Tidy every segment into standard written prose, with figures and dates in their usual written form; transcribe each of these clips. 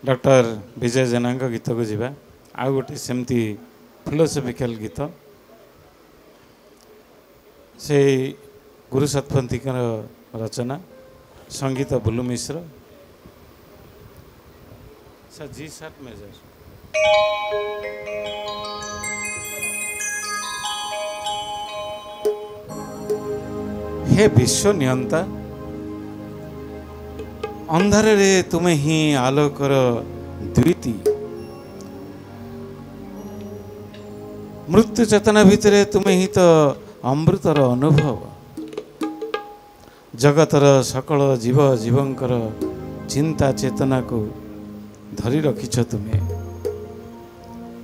doctor विजय जेना गीत को जीवा आ गोटे सेमती फिलोसफिकल गीत से गुरु सतपंथी रचना संगीत बुलू मिश्र सर जी सात मेजर हे विश्व नियंता अंधार रे तुम्हें ही आलोकर द्विती मृत्यु चेतना भितर तुम्हें ही तो अमृतर अनुभव जगतर सकल जीव जीवंकर चिंता चेतना को धरी रखिछ तुम्हें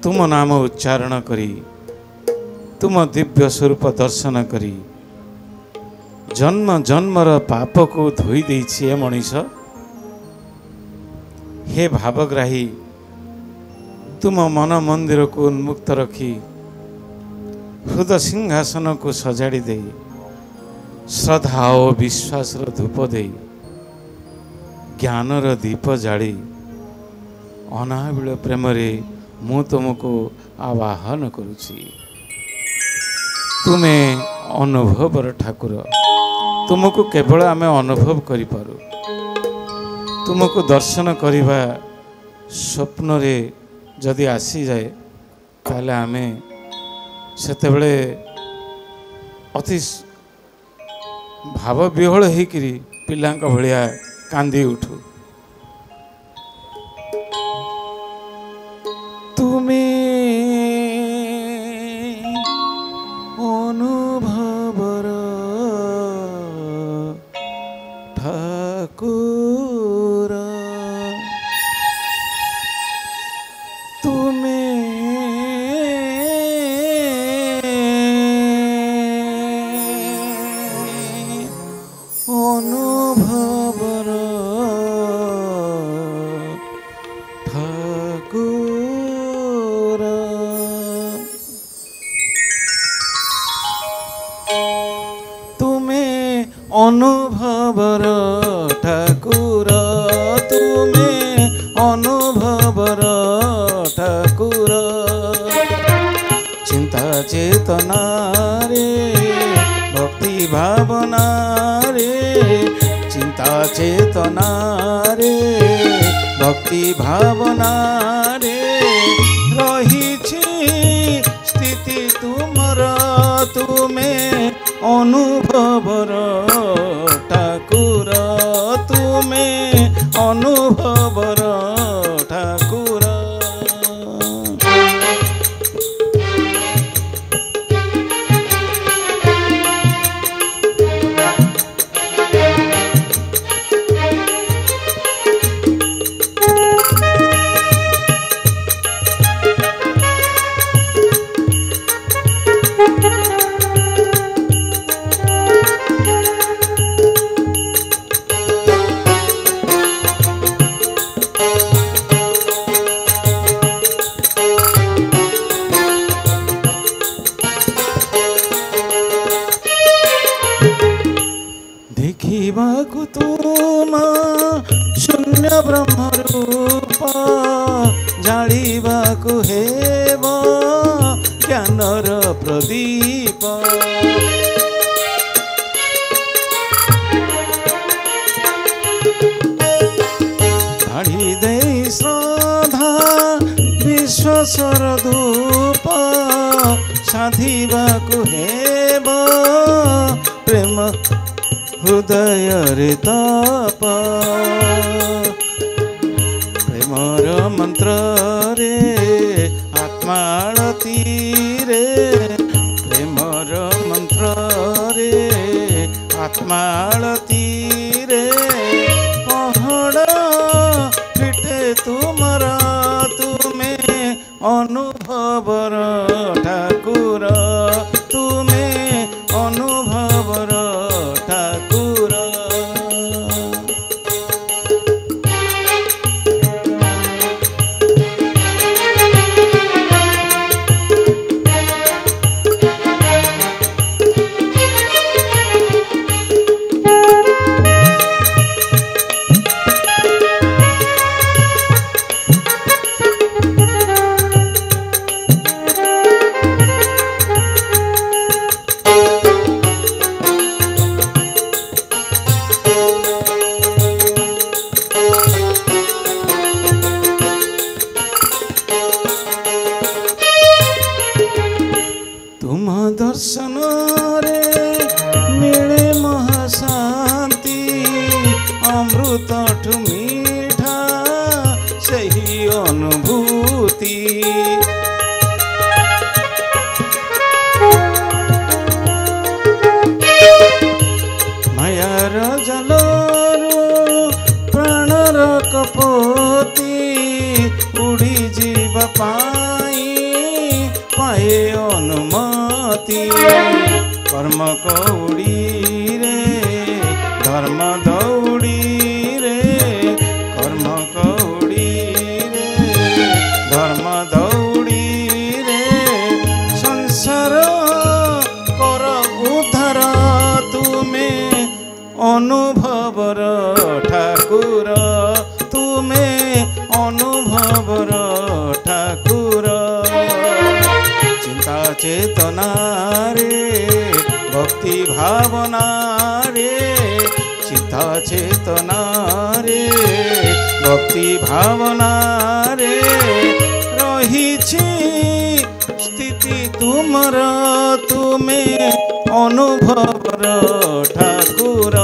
तुम नाम उच्चारण करी तुम दिव्य स्वरूप दर्शन करी जन्म जन्मर पाप को धोई देछि मनीष हे भावग्राही तुम मन मंदिर को उन्मुक्त रखी हृदय सिंहासन को सजाड़ी दे श्रद्धा और विश्वास धूप दे ज्ञानर दीप जाड़ी अनाबिल प्रेम रे मु तुमको आवाहन करुछि तुम्हें अनुभवर ठाकुर तुमको केवल आमे अनुभव करि पारू तुमको दर्शन करिबा स्वप्न रे जदि आसी जाए ताले आमे सेते बेले अति भाव विहल होइकरी पिलांक भलिया कांदी उठू तुम्हें अनुभवर ठाकुर अनुभवर ठाकुर तुम्हें अनुभवर ठाकुर तुम्हें अनुभवर ठाकुर चिंता चेतना रे भक्ति भावना रे चिंता चेतना रे भक्ति भावना रे रही स्थिति तुमर तुम्हें अनुभवर ठाकुर तुम्हें अनुभवर ठाकुर देखिबाकु तुम शून्य ब्रह्म रूप जालिबाकु हेब ज्ञानर प्रदीप ढाड़ी दे श्रद्धा विश्वासर धूप साधिबाकु हेब प्रेम हृदय रे ताप प्रेमर मंत्र रे आत्माळती रे प्रेमर मंत्र रे आत्माळती रे पहाड़ फिटे तुमरा तुम्हें अनुभवर ठाकुर तुम्हें अनुभवर ठाकुर सही अनुभूति मायार जलरू प्राणर कपोती उड़ी जीवा पाए अनुमति कर्म कौड़ी रे धर्म दौड़ी रे कर्म कौड़ी रे धर्म दौड़ी रे संसार कर उद्धार तुमे अनुभवर ठाकुर तुमे अनुभवर ठाकुर चिंता चेतना रे भक्ति भावना रे चिंता चेतना रे भक्ति भावना रे रहिछि स्थिति तुमर तुमे अनुभवर ठाकुर